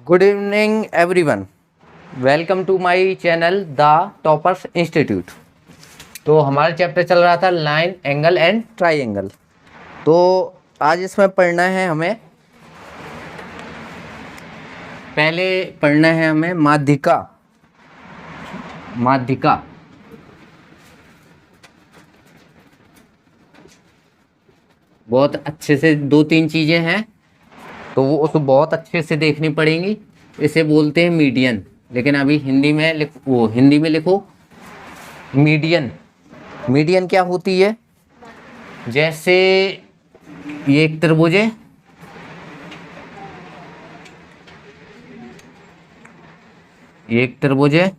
Good evening everyone, welcome to my channel the toppers institute. तो हमारा chapter चल रहा था लाइन, एंगल एंड ट्राइंगल। तो आज इसमें पढ़ना है हमें, पहले पढ़ना है हमें माध्यिका। माध्यिका बहुत अच्छे से दो तीन चीज़ें हैं तो वो उसको बहुत अच्छे से देखनी पड़ेंगी। इसे बोलते हैं मीडियन, लेकिन अभी हिंदी में हिंदी में लिखो मीडियन। मीडियन क्या होती है? जैसे ये एक त्रिभुज है, ये एक त्रिभुज है,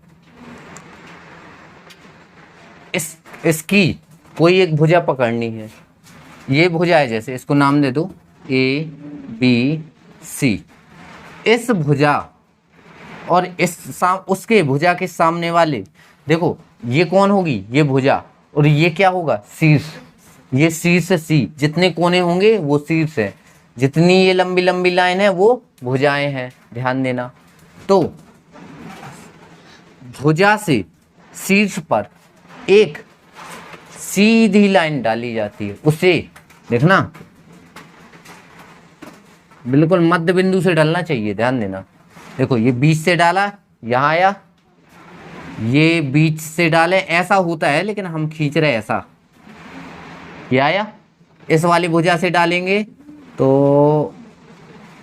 इसकी कोई एक भुजा पकड़नी है। ये भुजा है, जैसे इसको नाम दे दो ए बी सी। इस भुजा और उसके भुजा के सामने वाले, देखो ये कौन होगी? ये भुजा, और ये क्या होगा? शीर्ष। ये शीर्ष सी, जितने कोने होंगे वो शीर्ष है, जितनी ये लंबी लंबी लाइन है वो भुजाएं हैं। ध्यान देना। तो भुजा से शीर्ष पर एक सीधी लाइन डाली जाती है, उसे देखना बिल्कुल मध्य बिंदु से डालना चाहिए। ध्यान देना। देखो ये बीच से डाला, यहाँ आया, ये बीच से डाले, ऐसा होता है लेकिन हम खींच रहे ऐसा। ये आया, इस वाली भुजा से डालेंगे तो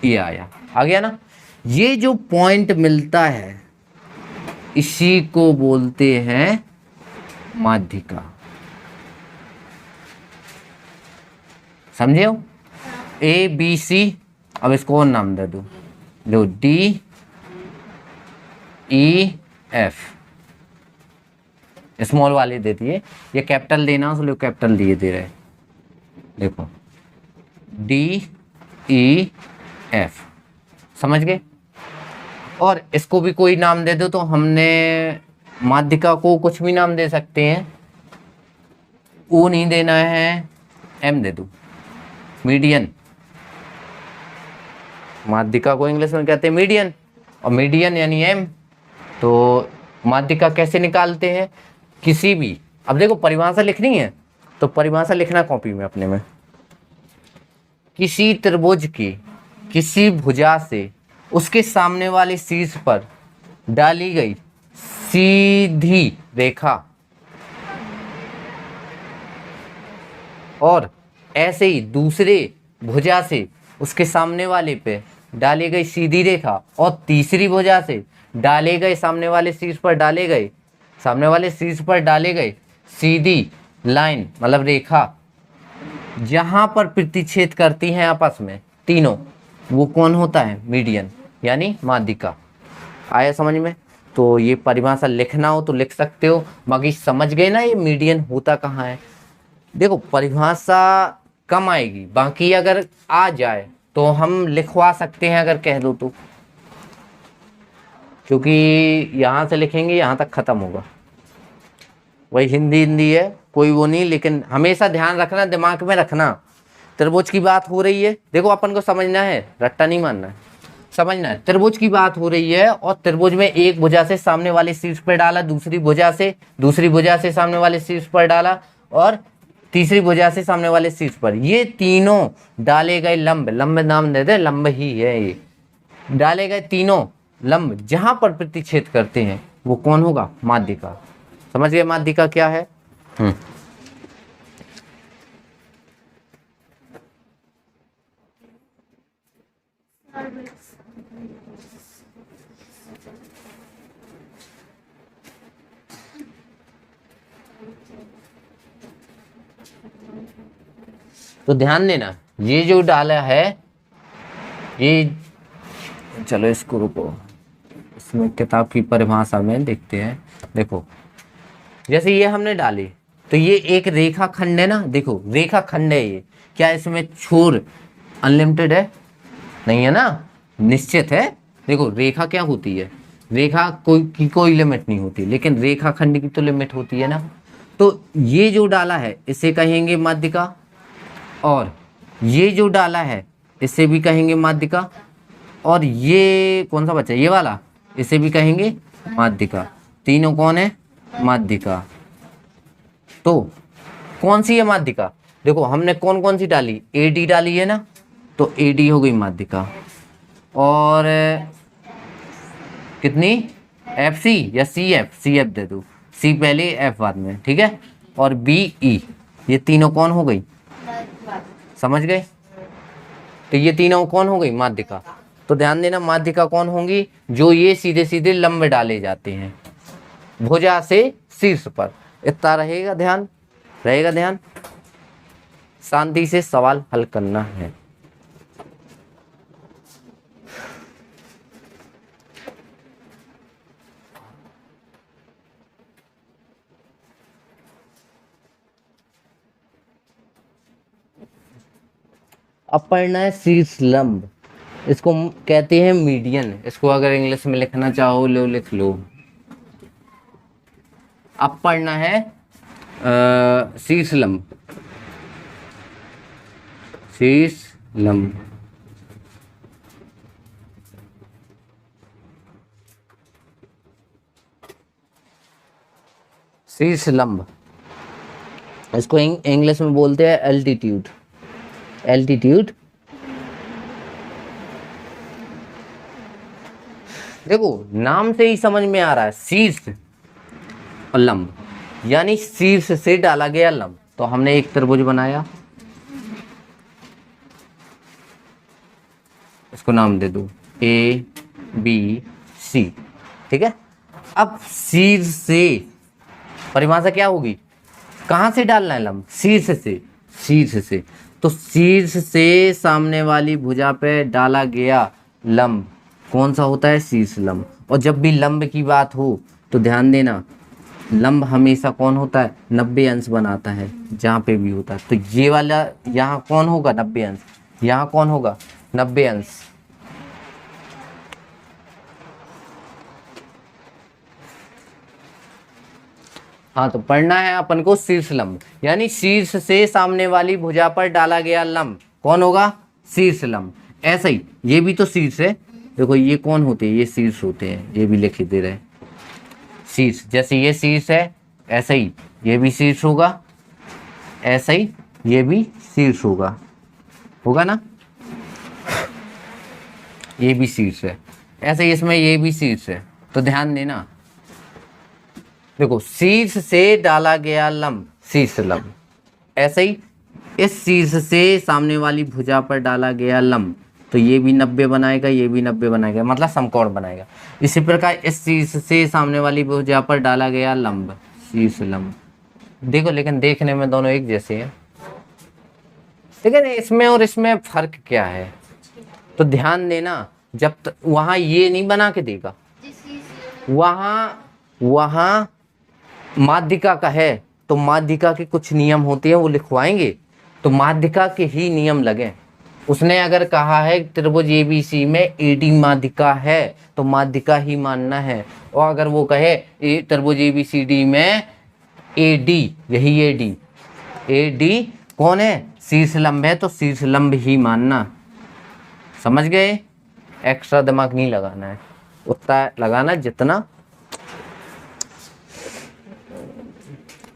ये आया, आ गया ना। ये जो पॉइंट मिलता है इसी को बोलते हैं माध्यिका। समझे हो? ए बी सी, अब इसको और नाम दे दो, जो डी ई एफ, स्मॉल वाले देती है, ये कैपिटल देना उसलिए कैपिटल दिए दे रहे। देखो डी ई एफ, समझ गए? और इसको भी कोई नाम दे दो, तो हमने माध्यिका को कुछ भी नाम दे सकते हैं। ओ नहीं देना है, एम दे दो, मीडियन। माध्यिका को इंग्लिश में कहते हैं मीडियन, और मीडियन यानी एम। तो माध्यिका कैसे निकालते हैं? किसी भी, अब देखो परिभाषा लिखनी है तो परिभाषा लिखना कॉपी में अपने में। किसी त्रिभुज की किसी भुजा से उसके सामने वाले शीर्ष पर डाली गई सीधी रेखा, और ऐसे ही दूसरे भुजा से उसके सामने वाले पे डाली गई सीधी रेखा, और तीसरी भुजा से डाले गए सामने वाले शीर्ष पर डाले गए सीधी लाइन, मतलब रेखा, जहां पर प्रतिच्छेद करती हैं आपस में तीनों, वो कौन होता है? मीडियन यानी माध्यिका। आया समझ में? तो ये परिभाषा लिखना हो तो लिख सकते हो, बाकी समझ गए ना ये मीडियन होता कहाँ है। देखो परिभाषा कम आएगी, बाकी अगर आ जाए तो हम लिखवा सकते हैं, अगर कह दो तो, क्योंकि यहाँ से लिखेंगे यहाँ तक खत्म होगा। वही हिंदी है, कोई वो नहीं, लेकिन हमेशा ध्यान रखना, दिमाग में रखना। त्रिभुज की बात हो रही है, देखो अपन को समझना है, रट्टा नहीं मानना है, समझना है। त्रिभुज की बात हो रही है, और त्रिभुज में एक भुजा से सामने वाले शीर्ष पर डाला, दूसरी भुजा से सामने वाले शीर्ष पर डाला, और तीसरी भुजा से सामने वाले शीर्ष पर। ये तीनों डाले गए लंब नाम दे दे, लंब ही है ये। डाले गए तीनों लंब जहां पर प्रतिच्छेद करते हैं वो कौन होगा? माध्यिका। समझ गए माध्यिका क्या है? तो ध्यान देना, ये जो डाला है, ये चलो इसको रुको, इसमें किताब की परिभाषा में देखते हैं। देखो जैसे ये हमने डाली, तो ये एक रेखा खंड है ना। देखो रेखा खंड है ये, क्या इसमें छोर अनलिमिटेड है? नहीं है ना, निश्चित है। देखो रेखा क्या होती है? रेखा कोई लिमिट नहीं होती, लेकिन रेखा खंड की तो लिमिट होती है ना। तो ये जो डाला है इसे कहेंगे माध्यिका, और ये जो डाला है इसे भी कहेंगे माध्यिका, और ये कौन सा बच्चा, ये वाला, इसे भी कहेंगे माध्यिका। तीनों कौन है, माध्यिका। तो कौन सी है माध्यिका, देखो हमने कौन कौन सी डाली, एडी डाली है ना, तो एडी हो गई माध्यिका। और कितनी, एफ सी या सी एफ, सी एफ दे दो, सी पहले एफ बाद में, ठीक है। और बी ई, ये तीनों कौन हो गई, समझ गए। तो ये तीनों कौन हो गई, माध्यिका। तो ध्यान देना माध्यिका कौन होंगी, जो ये सीधे सीधे लंब डाले जाते हैं भुजा से शीर्ष पर। इतना रहेगा ध्यान, रहेगा ध्यान। शांति से सवाल हल करना है। अब पढ़ना है शीर्ष लंब, इसको कहते हैं मीडियन। इसको अगर इंग्लिश में लिखना चाहो लो लिख लो। अब पढ़ना है शीर्ष लंब, शीर्ष लंब। शीर्ष लंब, इसको इंग्लिश में बोलते हैं एल्टीट्यूड, एल्टीट्यूड। देखो नाम से ही समझ में आ रहा है, शीर्ष और लंब, यानी शीर्ष से डाला गया लंब। तो हमने एक त्रिभुज बनाया, इसको नाम दे दो ए बी सी, ठीक है। अब शीर्ष से परिभाषा क्या होगी, कहां से डालना है लंब, शीर्ष से, शीर्ष से। तो शीर्ष से सामने वाली भुजा पे डाला गया लंब कौन सा होता है, शीर्ष लंब। और जब भी लंब की बात हो तो ध्यान देना, लंब हमेशा कौन होता है, 90 अंश बनाता है जहाँ पे भी होता है। तो ये वाला यहाँ कौन होगा, 90 अंश, यहाँ कौन होगा, 90 अंश। हाँ तो पढ़ना है अपन को शीर्ष लंब, यानी शीर्ष से सामने वाली भुजा पर डाला गया लंब कौन होगा, शीर्ष लंब। ऐसा ही ये भी तो शीर्ष है, देखो ये कौन होते हैं, ये शीर्ष होते हैं, ये भी लिख दे रहे शीर्ष। जैसे ये शीर्ष है, ऐसा ही ये भी शीर्ष होगा, ऐसा ही ये भी शीर्ष होगा, होगा ना, ये भी शीर्ष है, ऐसे ही इसमें ये भी शीर्ष है। तो ध्यान देना, देखो शीर्ष से डाला गया लंब शीर्ष लंब, ऐसे ही इस शीर्ष से सामने वाली भुजा पर डाला गया लंब, तो ये भी 90 बनाएगा, ये भी 90 बनाएगा, मतलब समकोण बनाएगा। इसी प्रकार इस शीर्ष से सामने वाली भुजा पर डाला गया लंब शीर्ष लंब। देखो लेकिन देखने में दोनों एक जैसे हैं, लेकिन इसमें और इसमें फर्क क्या है, तो ध्यान देना। जब वहां ये नहीं बना के देगा, वहां माध्यिका का है तो माध्यिका के कुछ नियम होते हैं, वो लिखवाएंगे तो माध्यिका के ही नियम लगे। उसने अगर कहा है त्रिभुज एबीसी में एडी माध्यिका है तो माध्यिका ही मानना है, और अगर वो कहे त्रिभुज एबीसीडी में एडी, यही एडी, एडी कौन है, शीर्ष लंब है, तो शीर्ष लंब ही मानना। समझ गए, एक्स्ट्रा दिमाग नहीं लगाना है, उतना लगाना जितना,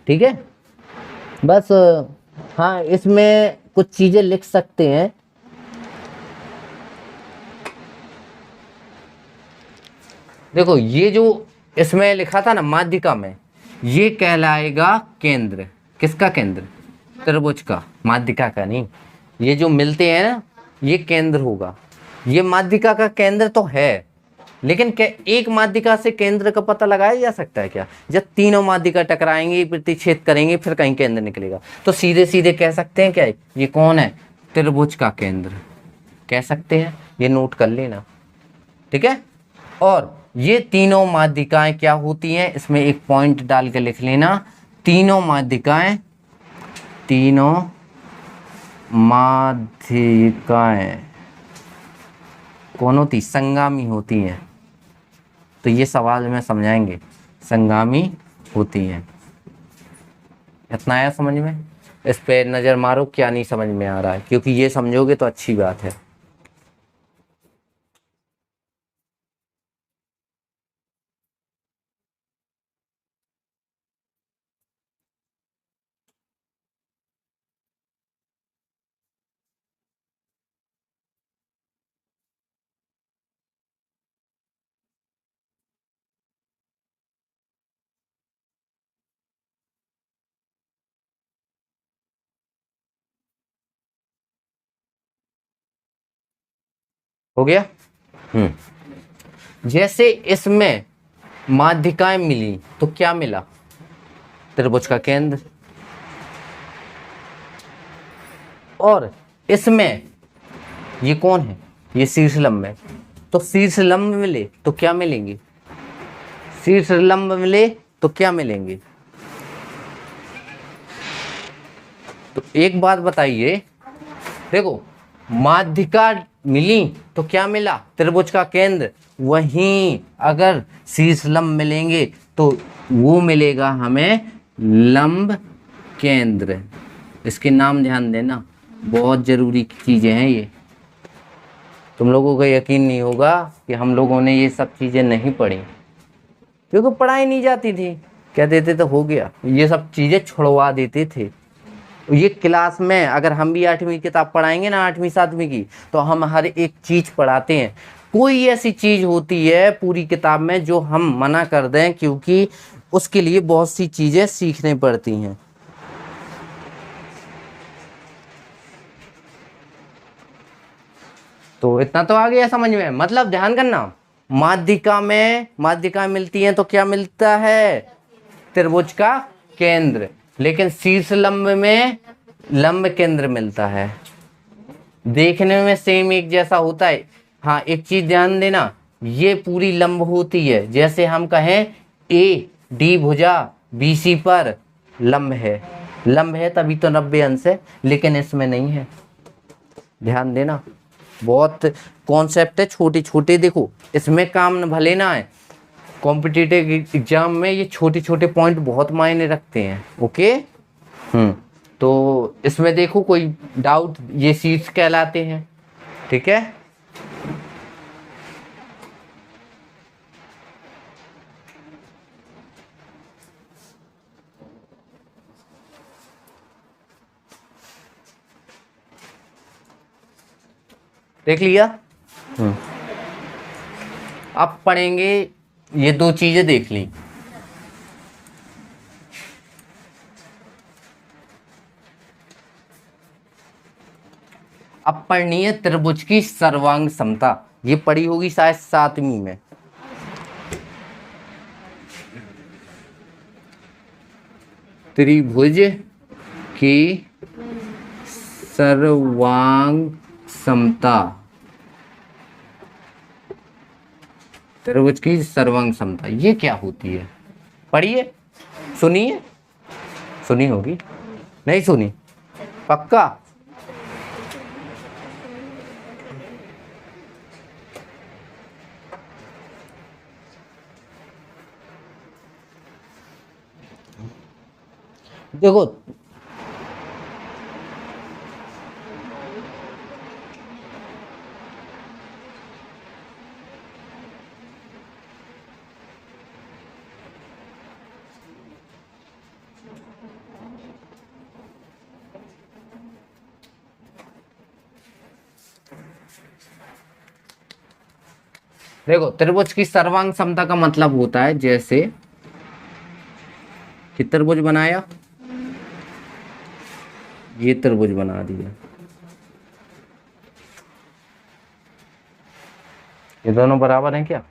ठीक है। बस हाँ इसमें कुछ चीजें लिख सकते हैं, देखो ये जो इसमें लिखा था ना माध्यिका में, ये कहलाएगा केंद्र, किसका केंद्र, त्रिभुज का, माध्यिका का नहीं। ये जो मिलते हैं ना ये केंद्र होगा, ये माध्यिका का केंद्र तो है, लेकिन एक माध्यिका से केंद्र का पता लगाया जा सकता है क्या, जब तीनों माध्यिका टकराएंगी प्रतिच्छेद करेंगे फिर कहीं केंद्र निकलेगा। तो सीधे सीधे कह सकते हैं क्या, ये कौन है, त्रिभुज का केंद्र कह सकते हैं, ये नोट कर लेना, ठीक है। और ये तीनों माध्यिकाएं क्या होती हैं, इसमें एक पॉइंट डाल के लिख लेना, तीनों माध्यिकाएं, तीनों माध्यिकाएं कौन होती, संगामी होती हैं। तो ये सवाल में समझाएंगे, संगामी होती हैं। इतना आया समझ में, इस पे नजर मारो क्या नहीं समझ में आ रहा है, क्योंकि ये समझोगे तो अच्छी बात है। हो गया। जैसे इसमें माध्यिकाएं मिली तो क्या मिला? त्रिभुज का केंद्र। और इसमें ये कौन है? ये शीर्ष लंब है। तो शीर्ष लंब मिले तो क्या मिलेंगे? शीर्ष लंब मिले तो क्या मिलेंगे? तो एक बात बताइए, देखो माध्यिका मिली तो क्या मिला? त्रिभुज का केंद्र। वहीं अगर शीर्ष लंब मिलेंगे तो वो मिलेगा हमें लंब केंद्र। इसके नाम ध्यान देना, बहुत जरूरी चीजें हैं ये। तुम लोगों को यकीन नहीं होगा कि हम लोगों ने ये सब चीजें नहीं पढ़ी, क्योंकि पढ़ाई नहीं जाती थी। क्या देते तो हो गया, ये सब चीजें छुड़वा देते थे। ये क्लास में अगर हम भी 8वीं किताब पढ़ाएंगे ना, 8वीं 7वीं की, तो हम हर एक चीज पढ़ाते हैं। कोई ऐसी चीज होती है पूरी किताब में जो हम मना कर दें, क्योंकि उसके लिए बहुत सी चीजें सीखनी पड़ती हैं। तो इतना तो आ गया समझ में। मतलब ध्यान करना, माध्यिका मिलती हैं तो क्या मिलता है? त्रिभुज का केंद्र। लेकिन शीर्ष लंब में लंब केंद्र मिलता है। देखने में सेम एक जैसा होता है। हाँ, एक चीज ध्यान देना, ये पूरी लंब होती है। जैसे हम कहें ए डी भुजा BC पर लंब है तभी तो 90 अंश है, लेकिन इसमें नहीं है। ध्यान देना, बहुत कॉन्सेप्ट है छोटे छोटे। देखो इसमें काम भले ना है, कॉम्पिटिटिव एग्जाम में ये छोटे छोटे पॉइंट बहुत मायने रखते हैं। ओके। तो इसमें देखो कोई डाउट, ये शीट्स कहलाते हैं। ठीक है। देख लिया। अब पढ़ेंगे, ये दो चीजें देख ली। अब पढ़नी है त्रिभुज की सर्वांग समता। ये पढ़ी होगी शायद 7वीं में। त्रिभुज की सर्वांग समता। त्रिभुज की सर्वांग समता ये क्या होती है? पढ़िए, सुनिए। सुनी होगी, नहीं सुनी? पक्का? देखो देखो त्रिभुज की सर्वांग समता का मतलब होता है, जैसे कि त्रिभुज बनाया, ये त्रिभुज बना दिया, ये दोनों बराबर हैं क्या?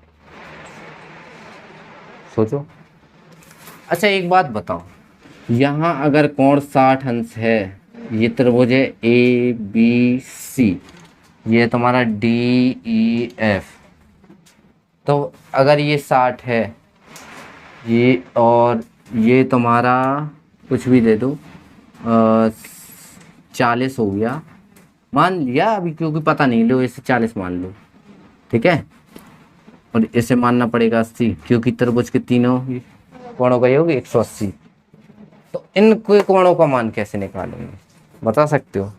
सोचो। अच्छा एक बात बताओ, यहां अगर कोण 60 अंश है, ये त्रिभुज है ABC, ये तुम्हारा DEF, तो अगर ये 60 है, ये और ये तुम्हारा कुछ भी दे दो 40 हो गया, मान लिया अभी, क्योंकि पता नहीं, लो इसे 40 मान लो। ठीक है। और इसे मानना पड़ेगा 80, क्योंकि त्रिभुज के तीनों कोणों का योग 180। तो इन कोणों का मान कैसे निकालेंगे, बता सकते हो?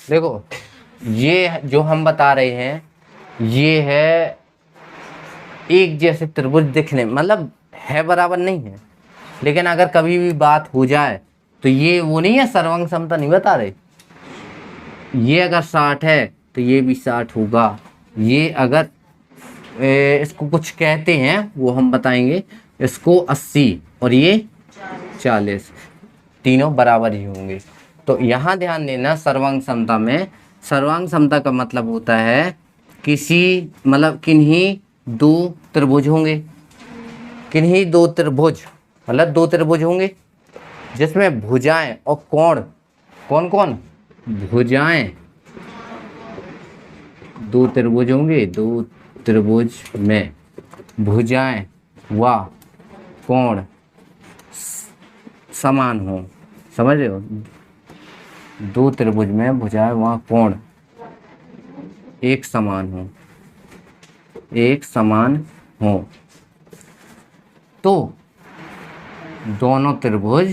देखो ये जो हम बता रहे हैं, ये है एक जैसे त्रिभुज दिखने, मतलब है बराबर नहीं है, लेकिन अगर कभी भी बात हो जाए तो ये वो नहीं है, सर्वांग समता नहीं बता रहे, ये अगर 60 है तो ये भी 60 होगा। ये अगर इसको कुछ कहते हैं वो हम बताएंगे, इसको 80 और ये 40, तीनों बराबर ही होंगे। तो यहाँ ध्यान देना, सर्वांग समता में सर्वांग समता का मतलब होता है किसी मतलब किन्हीं दो त्रिभुज होंगे, किन्हीं दो त्रिभुज मतलब दो त्रिभुज होंगे जिसमें भुजाएं और कोण, कौन कौन भुजाएं, दो त्रिभुज होंगे, दो त्रिभुज में भुजाएं व कोण समान हो। समझ रहे हो? दो त्रिभुज में भुजाएं व कोण एक समान हो, एक समान हो तो दोनों त्रिभुज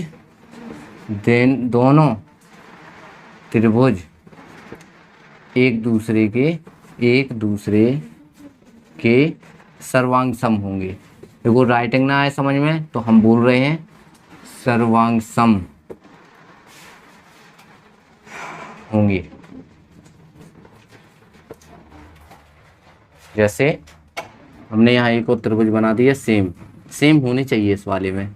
एक दूसरे के सर्वांग सम होंगे। देखो राइटिंग ना आए समझ में तो हम बोल रहे हैं सर्वांग सम होंगे। जैसे हमने यहाँ एक और त्रिभुज बना दिया, सेम होने चाहिए इस वाले में,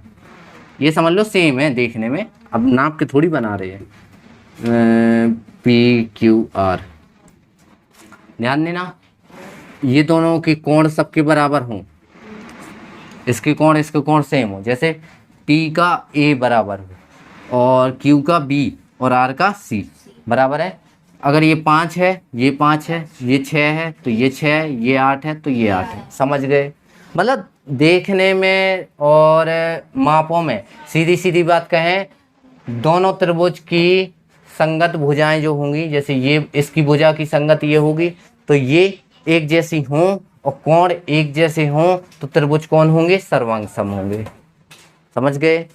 ये समझ लो सेम है देखने में, अब नाप के थोड़ी बना रहे हैं। PQR ध्यान देना, ये दोनों के कोण सबके बराबर हों, इसके कोण सेम हो। जैसे P का A बराबर हो और Q का B और R का C बराबर है। अगर ये 5 है, ये 5 है, ये 6 है तो ये 6 है, ये 8 है तो ये 8 है। समझ गए? मतलब देखने में और मापों में सीधी सीधी बात कहें, दोनों त्रिभुज की संगत भुजाएं जो होंगी, जैसे ये इसकी भुजा की संगत ये होगी तो ये एक जैसी हों और कोण एक जैसे हों तो त्रिभुज कौन होंगे? सर्वांग सम होंगे। समझ गए?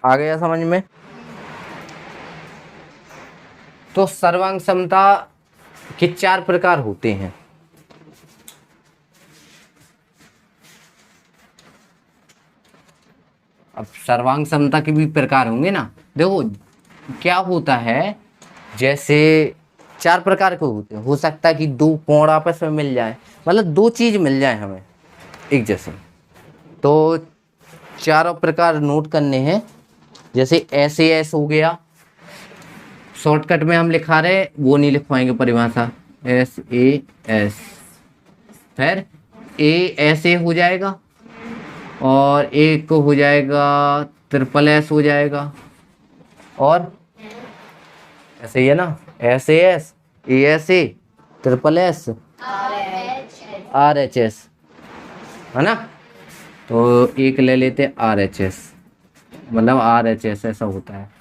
आ गया समझ में? तो सर्वांग समता के 4 प्रकार होते हैं। अब सर्वांग समता के भी प्रकार होंगे ना। देखो क्या होता है, जैसे 4 प्रकार के होते हैं। हो सकता है कि दो कोण आपस में मिल जाए, मतलब दो चीज मिल जाए हमें एक जैसे, तो चारों प्रकार नोट करने हैं। जैसे SAS हो गया, शॉर्टकट में हम लिखा रहे वो नहीं लिखवाएंगे परिभाषा, SAS, फिर ASA हो जाएगा और एक हो जाएगा SSS हो जाएगा, और ऐसे ही है ना, SAS, ASA, SSS, RHS है ना। तो एक ले लेते RHS, मतलब RHS ऐसा होता है।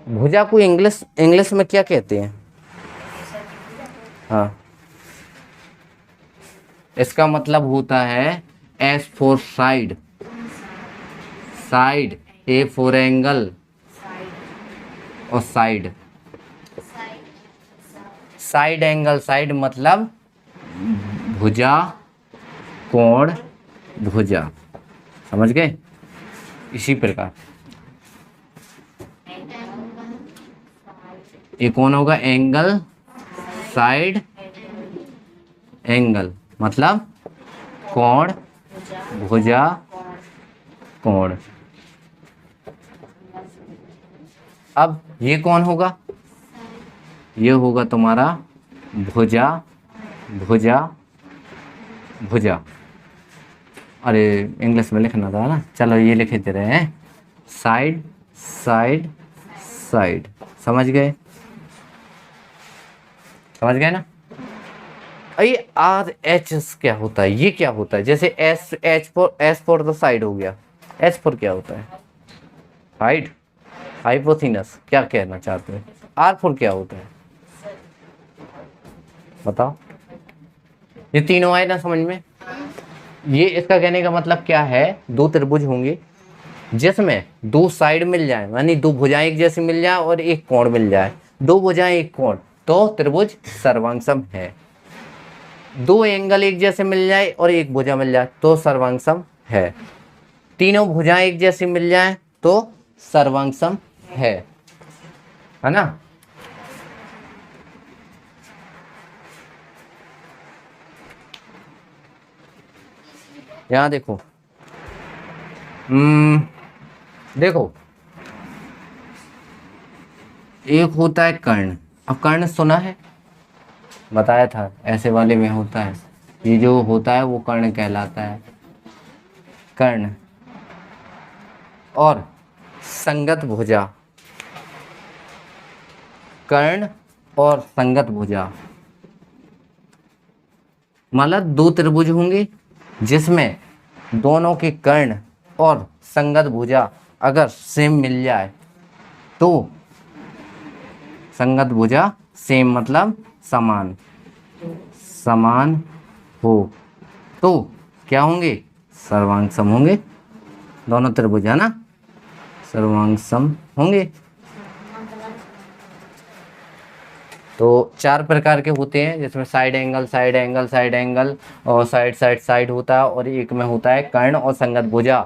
भुजा को इंग्लिश में क्या कहते हैं? हाँ, इसका मतलब होता है S for side, A for angle और साइड एंगल। साइड मतलब भुजा, कोण, भुजा। समझ गए? इसी प्रकार एक कौन होगा? एंगल, साइड, एंगल मतलब कोण, भुजा, कोण। अब ये कौन होगा? ये होगा तुम्हारा भुजा, भुजा, भुजा। अरे इंग्लिश में लिखना था ना, चलो ये लिख दे रहे हैं, साइड, साइड, साइड। समझ गए? समझ गए ना? ये RHS क्या होता है? ये क्या होता है? जैसे S फॉर द साइड हो गया, S फॉर क्या होता है? हाइट, हाइपोथिनस। क्या कहना चाहते हैं? R फॉर क्या होता है बताओ? ये तीनों आए ना समझ में? ये इसका कहने का मतलब क्या है? दो त्रिभुज होंगे, जिसमें दो साइड मिल जाए, यानी दो भुजाएं एक जैसी मिल जाए और एक कोण मिल जाए, दो भुजाएं एक कोण, तो त्रिभुज सर्वांगसम है। दो एंगल एक जैसे मिल जाए और एक भुजा मिल जाए तो सर्वांगसम है। तीनों भुजाएं एक जैसी मिल जाए तो सर्वांगसम है ना। यहां देखो, देखो एक होता है कर्ण। अब कर्ण सुना है, बताया था ऐसे वाले में होता है, ये जो होता है वो कर्ण कहलाता है, कर्ण। और संगत भुजा, कर्ण और संगत भुजा, मतलब दो त्रिभुज होंगे जिसमें दोनों के कर्ण और संगत भुजा अगर सेम मिल जाए तो संगत भुजा सेम मतलब समान, समान हो तो क्या होंगे, सर्वांगसम होंगे। दोनों त्रिभुज है ना, सर्वांगसम होंगे। तो चार प्रकार के होते हैं जिसमें side angle, side angle, side angle और साइड साइड साइड होता है, और एक में होता है कर्ण और संगत भुजा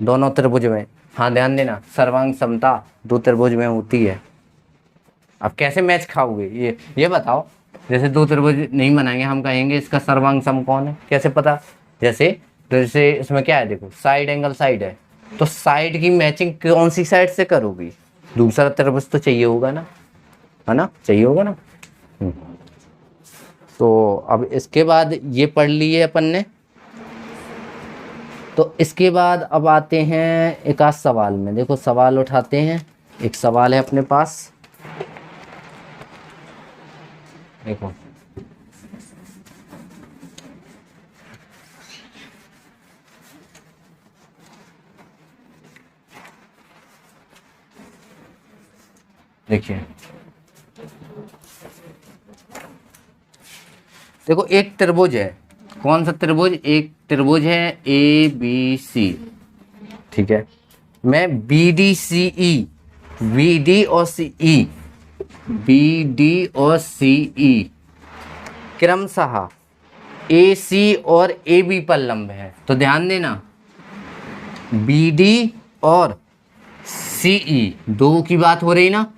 दोनों त्रिभुज में। हाँ ध्यान देना, सर्वांग समता दो त्रिभुज में होती है। अब कैसे मैच खाओगे ये बताओ। जैसे दो त्रिभुज नहीं बनाएंगे, हम कहेंगे इसका सर्वांग सम कौन है, कैसे पता। जैसे इसमें क्या है, देखो साइड एंगल साइड है, तो साइड की मैचिंग कौन सी साइड से करोगी, दूसरा त्रिभुज तो चाहिए होगा ना, है ना, चाहिए होगा ना। तो अब इसके बाद ये पढ़ लिए अपन ने, तो इसके बाद अब आते हैं एक आध सवाल में। देखो सवाल उठाते हैं, एक सवाल है अपने पास, देखो देखिए, देखो एक त्रिभुज है, कौन सा त्रिभुज, एक त्रिभुज है ए बी सी, ठीक है। मैं बी डी सी ई, बी डी और सी ई, बी डी और सी ई क्रमशः ए सी और ए बी पर लंब है। तो ध्यान देना, बी डी और सी ई दो की बात हो रही ना,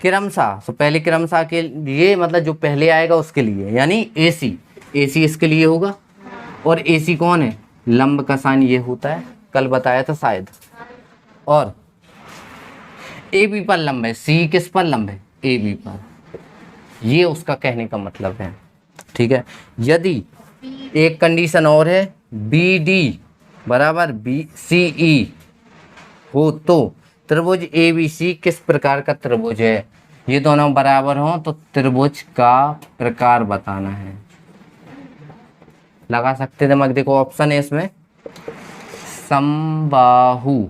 क्रमशः। तो पहले क्रमशः के लिए मतलब जो पहले आएगा उसके लिए, यानी ए सी इसके लिए होगा। और ए सी कौन है, लंब का साइन ये होता है, कल बताया था शायद। और ए बी पर लंब है, सी किस पर लंब है, ए बी पर, ये उसका कहने का मतलब है, ठीक है। यदि एक कंडीशन और है, बी डी बराबर बी सी ई हो तो त्रिभुज ए बी सी किस प्रकार का त्रिभुज है। ये दोनों बराबर हों तो त्रिभुज का प्रकार बताना है। लगा सकते दिमाग, देखो ऑप्शन है इसमें, समबाहु,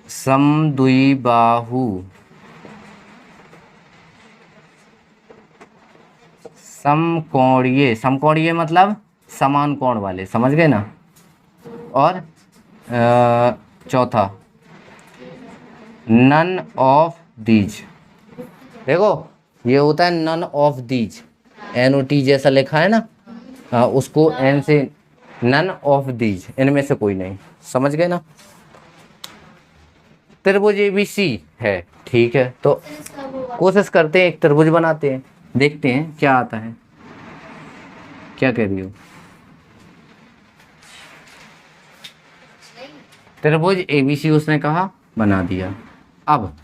समद्विबाहु, समकोणीय, समकोणीय मतलब समान कोण वाले, समझ गए ना। और चौथा नन ऑफ दीज, देखो ये होता है नन ऑफ दीज, NOT जैसा लिखा है ना, उसको N से, नन ऑफ दीज, इनमें से कोई नहीं, समझ गए ना। त्रिभुज ABC है, ठीक है। तो कोशिश करते हैं एक त्रिभुज बनाते हैं, देखते हैं क्या आता है। क्या कह रही हो, त्रिभुज ABC उसने कहा बना दिया। अब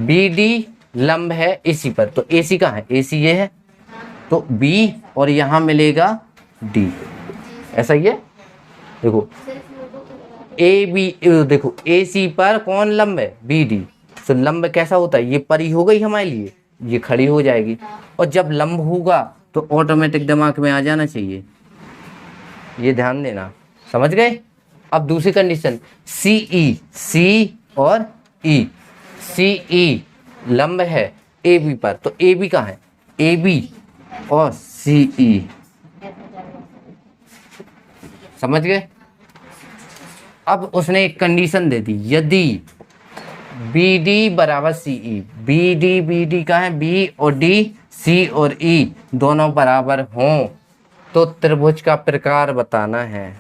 BD लंब है AC पर, तो AC कहाँ है, AC ये है, तो B और यहाँ मिलेगा D, ऐसा ही है। देखो AB, देखो AC पर कौन लंब है, BD। तो लंब कैसा होता है, ये परी हो गई हमारे लिए, ये खड़ी हो जाएगी, और जब लंब होगा तो ऑटोमेटिक दिमाग में आ जाना चाहिए, ये ध्यान देना, समझ गए। अब दूसरी कंडीशन, C और E, CE लंब है AB पर, तो AB कहाँ है, AB और CE, समझ गए। अब उसने एक कंडीशन दे दी, यदि बी डी बराबर सी ई, बी डी का है, बी और डी, सी और ई दोनों बराबर हों तो त्रिभुज का प्रकार बताना है।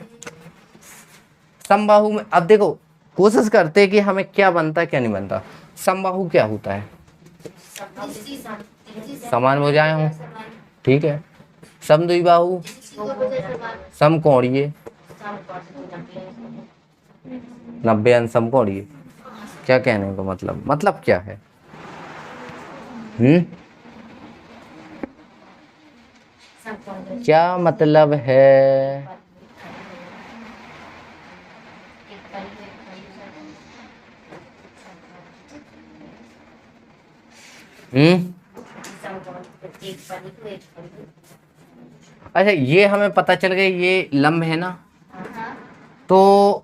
समबाहु में अब देखो कोशिश करते हैं कि हमें क्या बनता है क्या नहीं बनता। समबाहु क्या होता है? समान भुजाएं हों, ठीक है। समद्विबाहु, समकोणीय, 90 अंश समकोणीय। क्या कहने का मतलब क्या है? क्या मतलब है? अच्छा, ये हमें पता चल गया ये लंब है ना, तो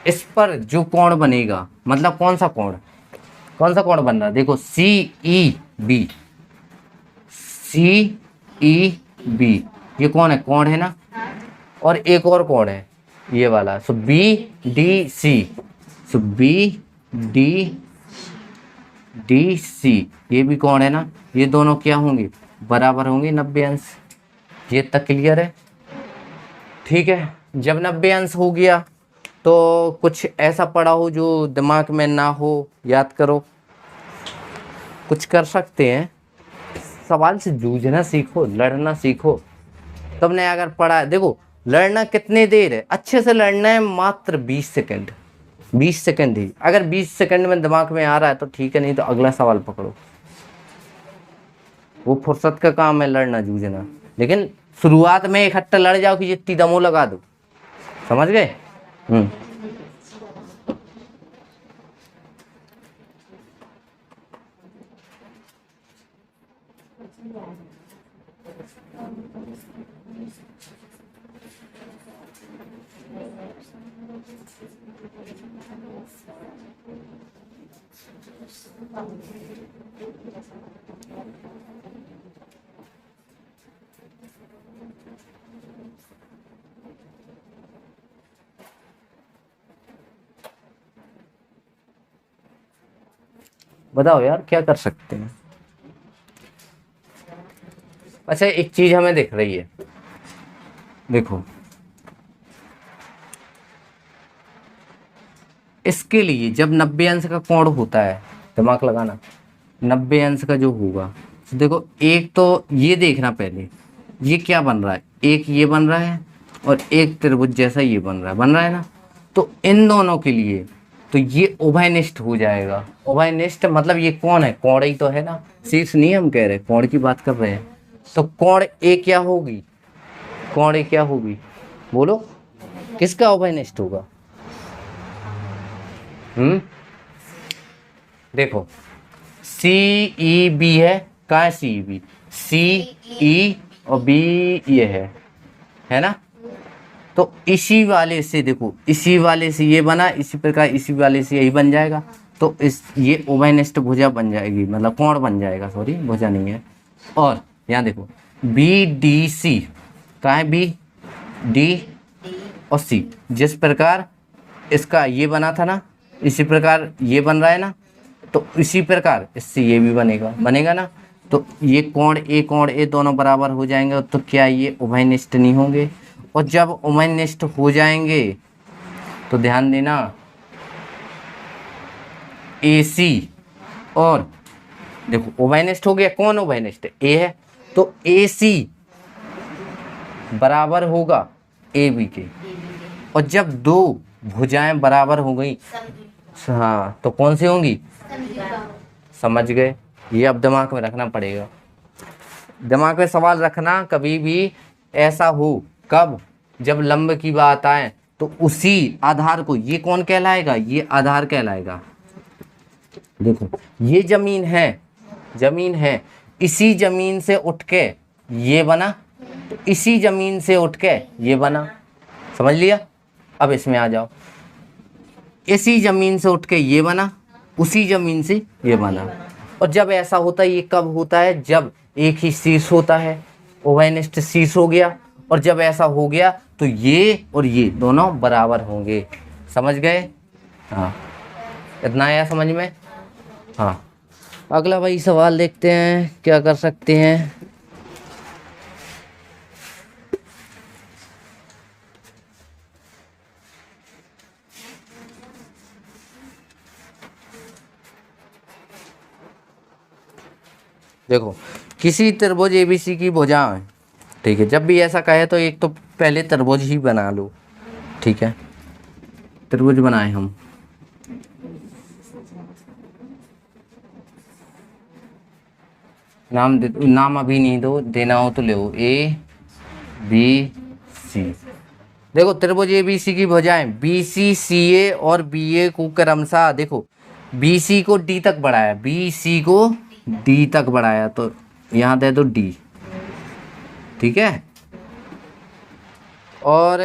इस पर जो कोण बनेगा, मतलब कौन सा कोण बन रहा है? देखो सी ई बी, सी ई बी ये कौन है? कोण है ना। और एक और कोण है ये वाला, सो बी डी सी, सो बी डी डी सी ये भी कोण है ना। ये दोनों क्या होंगे? बराबर होंगे 90 अंश। ये तक क्लियर है? ठीक है। जब 90 अंश हो गया तो कुछ ऐसा पढ़ा हो जो दिमाग में ना हो, याद करो। कुछ कर सकते हैं, सवाल से जूझना सीखो, लड़ना सीखो, तब ने अगर पढ़ा। देखो लड़ना कितने देर है? अच्छे से लड़ना है मात्र 20 सेकंड, 20 सेकंड ही। अगर 20 सेकंड में दिमाग में आ रहा है तो ठीक है, नहीं तो अगला सवाल पकड़ो। वो फुर्सत का काम है लड़ना जूझना, लेकिन शुरुआत में इकट्ठा लड़ जाओ कि जितनी दमो लगा दो। समझ गए? बताओ यार क्या कर सकते हैं? अच्छा, एक चीज हमें दिख रही है, देखो इसके लिए जब 90 अंश का कोण होता है, दिमाग लगाना, 90 अंश का जो होगा, तो देखो एक तो ये देखना पहले ये क्या बन रहा है, एक ये बन रहा है और एक त्रिभुज जैसा ये बन रहा है ना। तो इन दोनों के लिए तो ये उभयनिष्ठ हो जाएगा। उभयनिष्ठ मतलब ये कौन है? कोण ही तो है ना, शीर्ष नहीं हम कह रहे, कोण की बात कर रहे हैं। तो कोण ए क्या होगी? कोण ए क्या होगी? बोलो किसका उभयनिष्ठ होगा? देखो सी ई बी है, कहाँ है सी ई बी? सी ई और बी ये है ना। तो इसी वाले से देखो, इसी वाले से ये बना, इसी प्रकार इसी वाले से यही बन जाएगा। तो इस ये उभयनिष्ठ भुजा बन जाएगी, मतलब कोण बन जाएगा, सॉरी भुजा नहीं है। और यहाँ देखो बी डी सी, कहाँ है बी डी और सी, जिस प्रकार इसका ये बना था ना, इसी प्रकार ये बन रहा है ना, तो इसी प्रकार इससे ये भी बनेगा ना। तो ये कोण ए दोनों बराबर हो जाएंगे, तो क्या ये उभयनिष्ठ नहीं होंगे? और जब उभयनिष्ठ हो जाएंगे तो ध्यान देना, AC और देखो उभयनिष्ठ हो गया, कौन उभयनिष्ठ? ए है, तो AC बराबर होगा AB के। और जब दो भुजाएं बराबर हो गई, हाँ, तो कौन सी होंगी? समझ गए? ये अब दिमाग में रखना पड़ेगा। दिमाग में सवाल रखना कभी भी ऐसा हो, कब? जब लंब की बात आए तो उसी आधार को, ये कौन कहलाएगा? ये आधार कहलाएगा। देखो ये जमीन है, इसी जमीन से उठ के ये बना, तो इसी जमीन से उठ के ये बना। समझ लिया? अब इसमें आ जाओ, इसी जमीन से उठ के ये बना, उसी जमीन से ये बना। और जब ऐसा होता है, ये कब होता है? जब एक ही शीर्ष होता है, उभयनिष्ठ शीर्ष हो गया। और जब ऐसा हो गया तो ये और ये दोनों बराबर होंगे। समझ गए? हाँ, इतना आया समझ में? हाँ, अगला वही सवाल देखते हैं क्या कर सकते हैं। देखो, किसी त्रिभुज एबीसी की भुजाएं, ठीक है, जब भी ऐसा कहे तो एक तो पहले त्रिभुज ही बना लो, ठीक है। त्रिभुज बनाए हम, नाम अभी नहीं दो, देना हो तो ले, ए बी सी। देखो त्रिभुज ए बी सी की भुजाएं बी सी सी ए और बी ए को क्रमशः, देखो बी सी को डी तक बढ़ाया, बी सी को डी तक बढ़ाया, तो यहाँ दे दो डी, ठीक है। और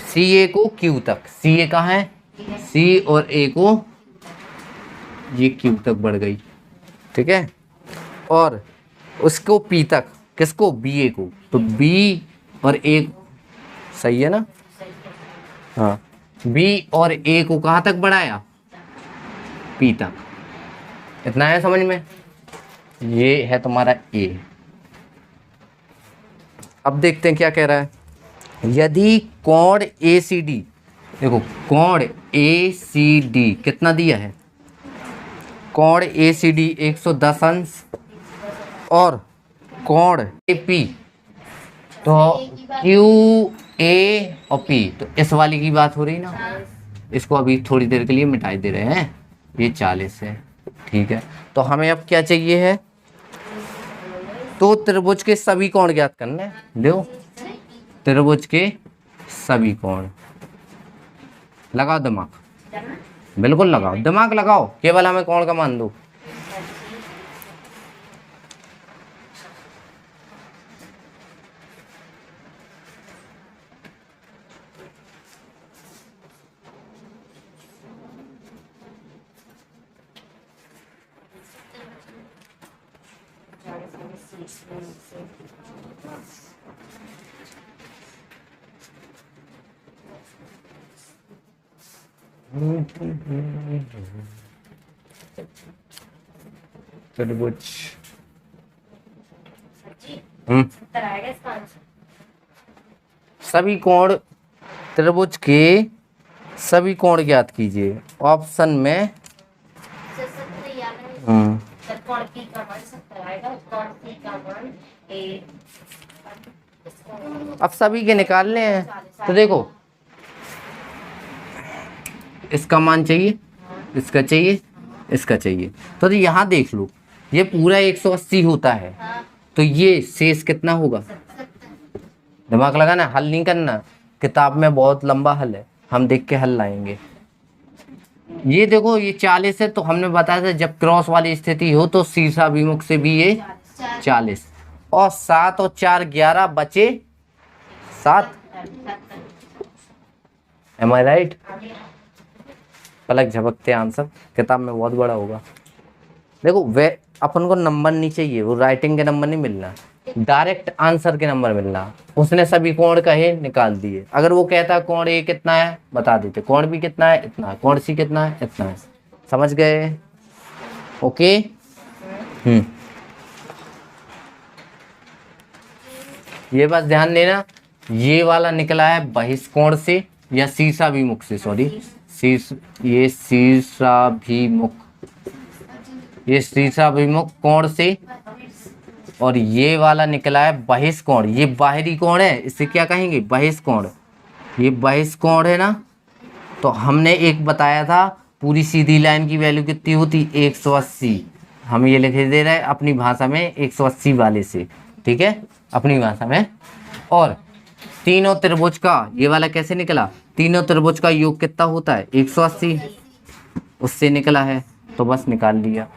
सी ए को क्यू तक, सी ए कहाँ है, सी और ए को ये क्यू तक बढ़ गई, ठीक है। और उसको पी तक, किसको, बी ए को, तो बी और ए, सही है ना? हाँ, बी और ए को कहाँ तक बढ़ाया, पी तक। इतना है समझ में? ये है तुम्हारा ए। अब देखते हैं क्या कह रहा है। यदि कोण ए सी डी, देखो कोण ए सी डी कितना दिया है, कोण ए सी डी 110 अंश, और कोण ए पी, तो क्यू ए और पी, तो इस वाली की बात हो रही ना, इसको अभी थोड़ी देर के लिए मिटा दे रहे हैं, ये 40 है, ठीक है। तो हमें अब क्या चाहिए है, तो त्रिभुज के सभी कोण ज्ञात करने हैं। देखो त्रिभुज के सभी कोण, लगाओ दिमाग, बिल्कुल लगाओ दिमाग, लगाओ, केवल हमें कोण का मान दो। त्रिभुज, सभी कोण, त्रिभुज के सभी कोण ज्ञात कीजिए। ऑप्शन में अब सभी के निकालने हैं, तो देखो इसका मान चाहिए, इसका चाहिए, इसका चाहिए, तो यहाँ देख लो ये पूरा 180 होता है, तो ये शेष कितना होगा, दिमाग लगाना, हल नहीं करना, किताब में बहुत लंबा हल है, हम देख के हल लाएंगे। ये देखो ये 40 है, तो हमने बताया था जब क्रॉस वाली स्थिति हो तो शीर्षाभिमुख से भी ये 40, और 7 और 4 11 बचे 7, एम आई राइट? पलक झपकते आंसर, किताब में बहुत बड़ा होगा। देखो वे अपन को नंबर नहीं चाहिए, वो राइटिंग के नंबर नहीं मिलना, डायरेक्ट आंसर के नंबर मिलना। उसने सभी कोण कहे, निकाल दिए। अगर वो कहता कोण ए कितना है, बता देते, कोण बी कितना है, इतना है, कोण सी कितना है, इतना है। समझ गए? ओके। ये बस ध्यान देना, ये वाला निकला है बहिष्कोण से या शीर्षाभिमुख से, सॉरी ये शीर्षाभिमुख, ये शीर्षाभिमुख कोण से, और ये वाला निकला है बहिष्कोण, ये बाहरी कोण है, इसे क्या कहेंगे, बहिष्कोण। ये बहिष्कोण है ना, तो हमने एक बताया था पूरी सीधी लाइन की वैल्यू कितनी होती, 180। हम ये लिख दे रहे हैं अपनी भाषा में 180 वाले से, ठीक है, अपनी भाषा में। और तीनों त्रिभुज का ये वाला कैसे निकला, तीनों त्रिभुज का योग कितना होता है, 180, उससे निकला है, तो बस निकाल लिया।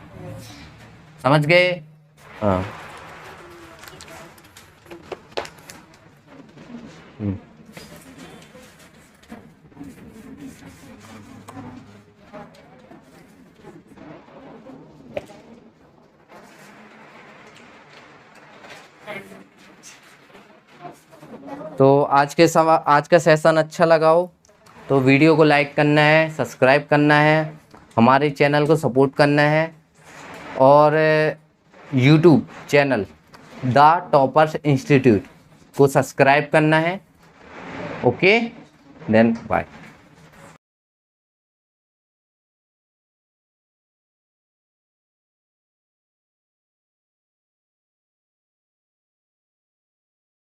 समझ गए? हाँ। तो आज का सेशन अच्छा लगा हो तो वीडियो को लाइक करना है, सब्सक्राइब करना है, हमारे चैनल को सपोर्ट करना है और YouTube channel the toppers institute को सब्सक्राइब करना है। Okay then bye.